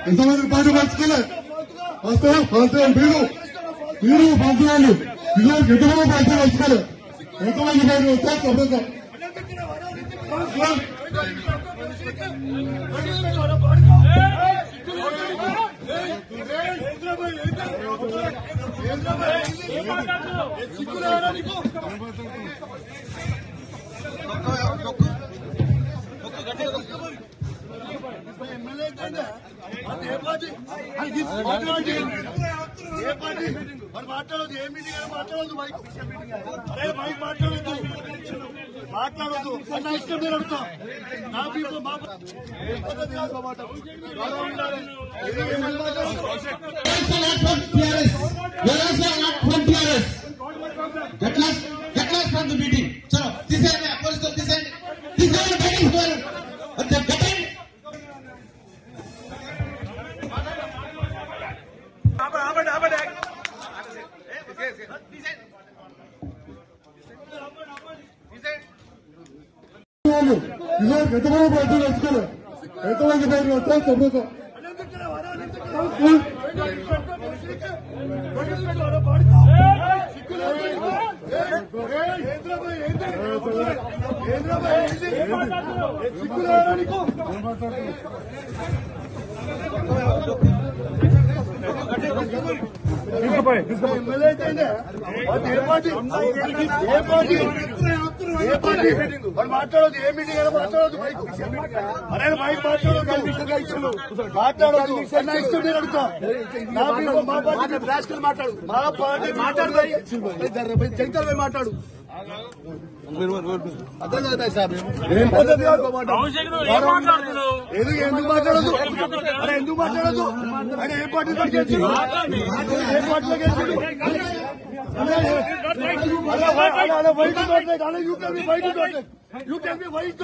ఎంతమంది పార్టీ పంచుకోలే వస్తే మీరు పంచుకోండి ఇది ఎంతమంది పార్టీ పంచుకోలే ఎంతమంది పార్టీ వస్తే చెప్పండి మాట్లాడదు ఏ మీటింగ్ మాట్లాడదు అరే మైక్ మాట్లాడద్దు మాట్లాడద్దు అన్న ఇష్టం నేను అడుగుతా నా పీపుల్ మా ఎంతమంది పార్టీ పంచుకోలే ఎంతమంది పార్టీ వస్తే చెప్పండి మాట్లాడదు ఏ మీటింగ్ అయినా మాట్లాడదు అరే మైక్ మాట్లాడదు మాట్లాడదు అన్న ఇష్టం నేను అడుగుతా నా పీపుల్ మా పార్టీ మాట్లాడు మా పార్టీ మాట్లాడు జగన్ మాట్లాడు అర్థం కదా సార్ ఎందుకు మాట్లాడదు అరే ఎందుకు మాట్లాడదు ఆయన ఏ పార్టీలో గెలిచింది ఏ పార్టీలో గెలిచింది you can be white you can be white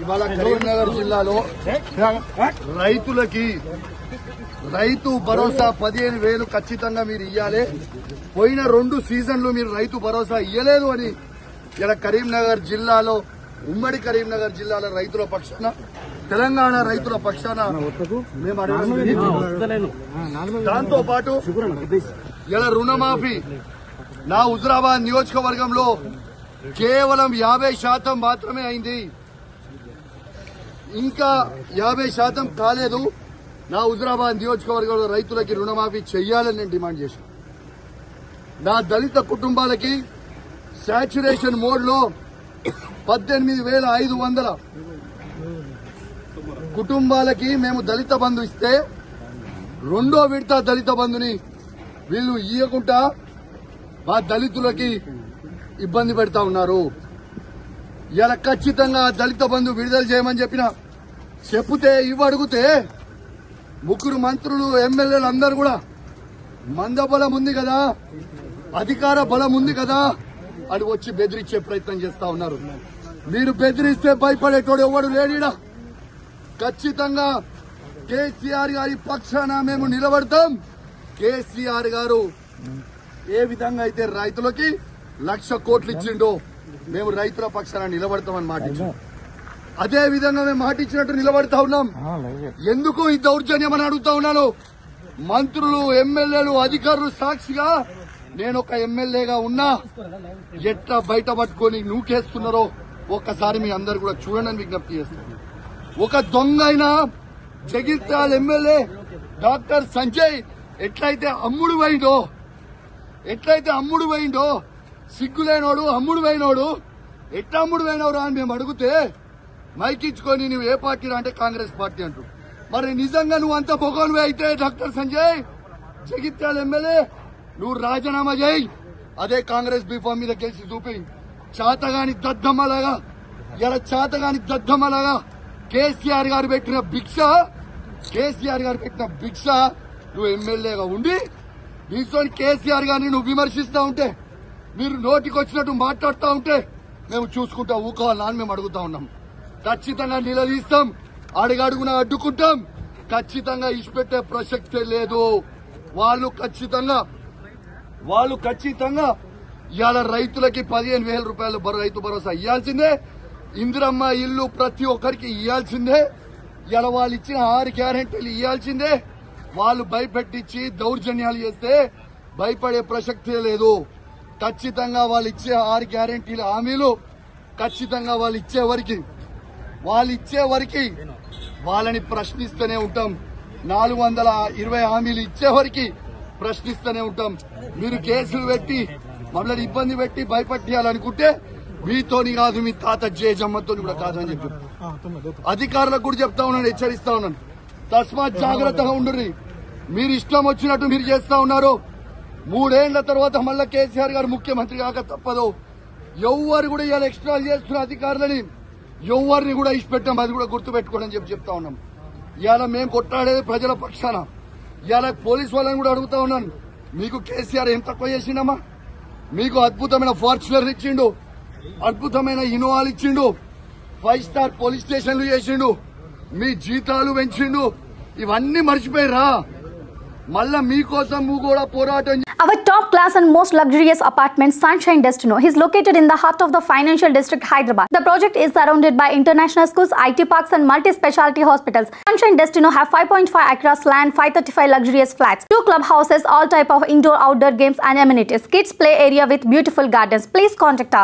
ఇవాళ కరీంనగర్ జిల్లాలో రైతులకి రైతు భరోసా 15,000 ఖచ్చితంగా మీరు ఇయ్యాలి. పోయిన 2 సీజన్లు మీరు రైతు భరోసా ఇయ్యలేదు అని ఇలా కరీంనగర్ జిల్లాలో ఉమ్మడి కరీంనగర్ జిల్లాలో రైతుల పక్షాన తెలంగాణ రైతుల పక్షాన మేము దాంతో పాటు ఇలా రుణమాఫీ నా హుజురాబాద్ నియోజకవర్గంలో కేవలం 50% మాత్రమే అయింది. ఇంకా 50% కాలేదు. నా హుజురాబాద్ నియోజకవర్గంలో రైతులకి రుణమాఫీ చెయ్యాలని నేను డిమాండ్ చేశాను. నా దళిత కుటుంబాలకి సాచ్యురేషన్ మోడ్ లో 18,500 కుటుంబాలకి మేము దళిత బంధు ఇస్తే 2వ విడత దళిత బంధుని వీళ్ళు ఇయ్యకుండా మా దళితులకి ఇబ్బంది పెడతా ఉన్నారు. ఇలా ఖచ్చితంగా దళిత బంధు విడుదల చేయమని చెప్తే ఇవ్వడుగుతే 3 మంత్రులు ఎమ్మెల్యేలు అందరూ కూడా మందబలం ఉంది కదా, అధికార బలం ఉంది కదా అని వచ్చి బెదిరించే ప్రయత్నం చేస్తా ఉన్నారు. మీరు బెదిరిస్తే భయపడేటోడు ఎవడు లేడీడా. ఖచ్చితంగా కేసీఆర్ గారి పక్షాన మేము నిలబడతాం. కేసీఆర్ గారు ఏ విధంగా అయితే రైతులకి 1,00,000 కోట్లు ఇచ్చిండో మేము రైతుల పక్షాన నిలబడతామని మాటిచ్చాం. అదే విధంగా మేము మాటిచ్చినట్టు నిలబడతా ఉన్నాం. ఎందుకు ఈ దౌర్జన్యం అని అడుగుతా ఉన్నాను. మంత్రులు ఎమ్మెల్యేలు అధికారులు సాక్షిగా నేను ఒక ఎమ్మెల్యేగా ఉన్నా ఎట్లా బయట పట్టుకొని నూకేస్తున్నారో ఒక్కసారి మీ అందరు కూడా చూడండి విజ్ఞప్తి చేస్తాను. ఒక దొంగ అయిన జగిత్యాల ఎమ్మెల్యే డాక్టర్ సంజయ్ ఎట్లయితే అమ్ముడు పోయిండో సిగ్గులేనోడు అమ్ముడు పోయినోడు ఎట్లా అమ్ముడు పోయినవరా అని మేము అడిగితే మైకిచ్చుకొని నువ్వు ఏ పార్టీ అంటే కాంగ్రెస్ పార్టీ అంటూ మరి నిజంగా నువ్వు అంత పొగనువే అయితే డాక్టర్ సంజయ్ జగిత్యాల ఎమ్మెల్యే నువ్వు రాజీనామా చేయి. అదే కాంగ్రెస్ బీఫామ్ మీద గెలిచి చూపి చాతగాని దద్దమ్మలాగా కేసీఆర్ గారు పెట్టిన భిక్ష నువ్వు ఎమ్మెల్యేగా ఉండి దీంతో కేసీఆర్ గారిని నువ్వు విమర్శిస్తా ఉంటే, మీరు నోటికొచ్చినట్టు మాట్లాడుతూ ఉంటే మేము చూసుకుంటా ఊకోవాలని అని మేము అడుగుతా ఉన్నాం. ఖచ్చితంగా నిలదీస్తాం, అడుగడుగున అడ్డుకుంటాం. ఖచ్చితంగా ఇచ్చిపెట్టే ప్రసక్తే లేదు. వాళ్ళు ఖచ్చితంగా ఇవాళ రైతులకి 15,000 రూపాయలు రైతు భరోసా ఇవ్వాల్సిందే. ఇందిరమ్మ ఇల్లు ప్రతి ఒక్కరికి ఇవ్వాల్సిందే. ఇవాళ వాళ్ళు ఇచ్చిన 6 గ్యారెంటీలు ఇవ్వాల్సిందే. వాళ్ళు భయపెట్టించి దౌర్జన్యాలు చేస్తే భయపడే ప్రసక్తే లేదు. ఖచ్చితంగా వాళ్ళు ఇచ్చే 6 గ్యారెంటీల హామీలు ఖచ్చితంగా వాళ్ళు ఇచ్చే వరకు వాళ్ళని ప్రశ్నిస్తూనే ఉంటాం. 420 హామీలు ఇచ్చే వరకు ప్రశ్నిస్తూనే ఉంటాం. మీరు కేసులు పెట్టి మమ్మల్ని ఇబ్బంది పెట్టి భయపట్టియాలనుకుంటే మీతోని కాదు, మీ తాత జేజమ్మతో కూడా కాదని చెప్పి అధికారులకు కూడా చెప్తా ఉన్నాను, హెచ్చరిస్తా ఉన్నాను. తస్మాత్ జాగ్రత్తగా ఉండుర్రి. మీరు ఇష్టం వచ్చినట్టు మీరు చేస్తా ఉన్నారు. 3 ఏళ్ల తర్వాత మళ్ళా కేసీఆర్ గారు ముఖ్యమంత్రి కాక తప్పదు. ఎవరు కూడా ఇలా ఎక్స్ట్రా చేస్తున్న అధికారులని ఎవరిని కూడా ఇచ్చిపెట్టాం, అది కూడా గుర్తుపెట్టుకోండి అని చెప్తా ఉన్నాం. ఇవాళ మేము కొట్టాడేది ప్రజల పక్షాన. ఇవాళ పోలీసు వాళ్ళని కూడా అడుగుతా ఉన్నాను, మీకు కేసీఆర్ ఏం తక్కువ చేసిండమ్మా? మీకు అద్భుతమైన ఫార్చునర్ ఇచ్చిండు, అద్భుతమైన ఇన్నోవాలు ఇచ్చిండు, 5 స్టార్ పోలీస్ స్టేషన్లు చేసిండు, మీ జీతాలు పెంచిండు. ఇవన్నీ మర్చిపోయిరా? మళ్ళా మీకోసం కూడా పోరాటం. Our top class and most luxurious apartment, Sunshine Destino, is located in the heart of the financial district, Hyderabad. The project is surrounded by international schools, IT parks and multi-specialty hospitals. Sunshine Destino have 5.5 acres land, 535 luxurious flats, 2 clubhouses, all type of indoor outdoor games and amenities, kids play area with beautiful gardens. Please contact us.